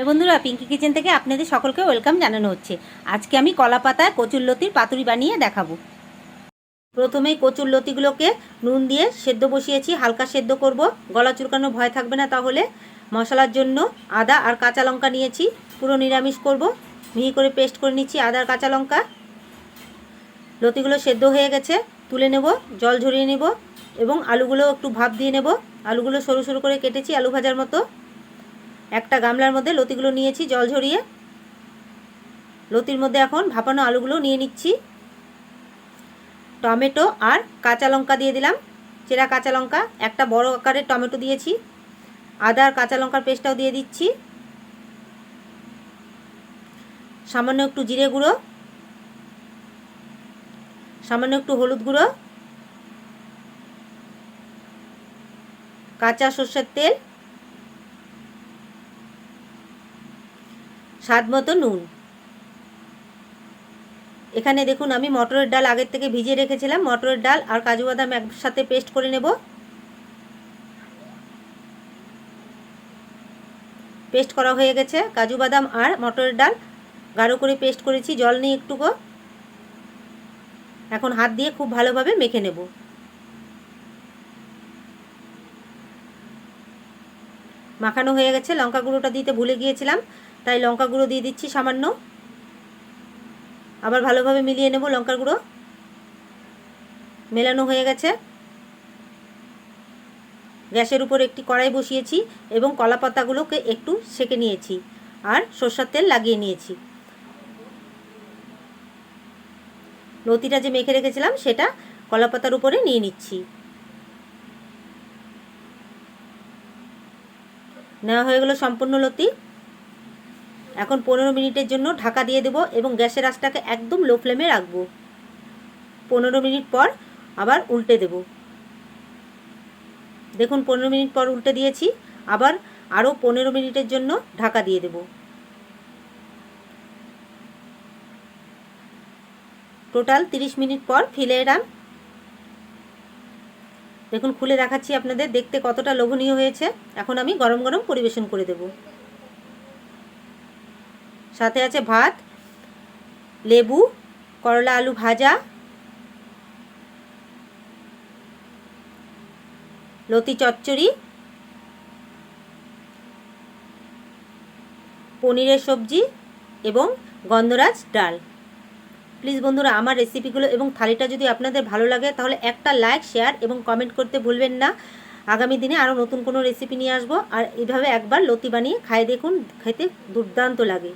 বন্ধুরা, পিঙ্কি কিচেন থেকে আপনাদের সকলকে ওয়েলকাম জানানো হচ্ছে। আজকে আমি কলা পাতায় কচুরলতির পাতুরি বানিয়ে দেখাবো। প্রথমেই কচুরলতিগুলোকে নুন দিয়ে সেদ্ধ বসিয়েছি, হালকা সেদ্ধ করব, গলা চুলকানোর ভয় থাকবে না। তাহলে মশলার জন্য আদা আর কাঁচা লঙ্কা নিয়েছি, পুরো নিরামিষ করব। মিহি করে পেস্ট করে নিচ্ছি আদা আর কাঁচা লঙ্কা। লতিগুলো সেদ্ধ হয়ে গেছে, তুলে নেব, জল ঝরিয়ে নেব এবং আলুগুলো একটু ভাপ দিয়ে নেব। আলুগুলো সরু সরু করে কেটেছি আলু ভাজার মতো। একটা গামলার মধ্যে লতিগুলো নিয়েছি জল ঝরিয়ে। লতির মধ্যে এখন ভাপানো আলুগুলো নিয়ে নিচ্ছি। টমেটো আর কাঁচা লঙ্কা দিয়ে দিলাম, চেরা কাঁচা লঙ্কা। একটা বড় আকারের টমেটো দিয়েছি। আদা আর কাঁচা লঙ্কার পেস্টটাও দিয়ে দিচ্ছি। সামান্য একটু জিরে গুঁড়ো, সামান্য একটু হলুদ গুঁড়ো, কাঁচা সর্ষের তেল, স্বাদ মতো নুন। এখানে দেখুন আমি মটরের ডাল আগের থেকে ভিজিয়ে রেখেছিলাম। মটরের ডাল আর কাজু বাদাম একসাথে পেস্ট করে নেব। পেস্ট করা হয়ে গেছে। কাজু বাদাম আর মটরের ডাল গাঢ় করে পেস্ট করেছি, জল নিয়ে একটুকু। এখন হাত দিয়ে খুব ভালোভাবে মেখে নেব। মাখানো হয়ে গেছে। লঙ্কা গুঁড়োটা দিতে ভুলে গিয়েছিলাম, তাই লঙ্কা গুঁড়ো দিয়ে দিচ্ছি সামান্য। আবার ভালোভাবে মিলিয়ে নেব। লঙ্কার গুঁড়ো মেলানো হয়ে গেছে। গ্যাসের উপর একটি কড়াই বসিয়েছি এবং কলা পাতাগুলোকে একটু সেঁকে নিয়েছি আর সরষের তেল লাগিয়ে নিয়েছি। লতিটা যে মেখে রেখেছিলাম সেটা কলা পাতার উপরে নিয়ে নিচ্ছি। নেওয়া হয়ে গেল সম্পূর্ণ লতি। এখন 15 মিনিটের জন্য ঢাকা দিয়ে দেব এবং গ্যাসের আঁচটাকে একদম লো ফ্লেমে রাখবো। 15 মিনিট পর আবার উল্টে দেব। দেখুন 15 মিনিট পর উল্টে দিয়েছি। আবার আরও 15 মিনিটের জন্য ঢাকা দিয়ে দেব। টোটাল 30 মিনিট পর ফিরে এলাম। দেখুন খুলে দেখাচ্ছি আপনাদের, দেখতে কতটা লোভনীয় হয়েছে। এখন আমি গরম গরম পরিবেশন করে দেব। সাথে আছে ভাত, লেবু, করলা আলু ভাজা, লতি চচ্চড়ি, পনিরের সবজি এবং গন্ধরাজ ডাল। প্লিজ বন্ধুরা, আমার রেসিপিগুলো এবং থালিটা যদি আপনাদের ভালো লাগে তাহলে একটা লাইক, শেয়ার এবং কমেন্ট করতে ভুলবেন না। আগামী দিনে আরও নতুন কোনো রেসিপি নিয়ে আসবো। আর এইভাবে একবার লতি বানিয়ে খাই দেখুন, খেতে দুর্দান্ত লাগে।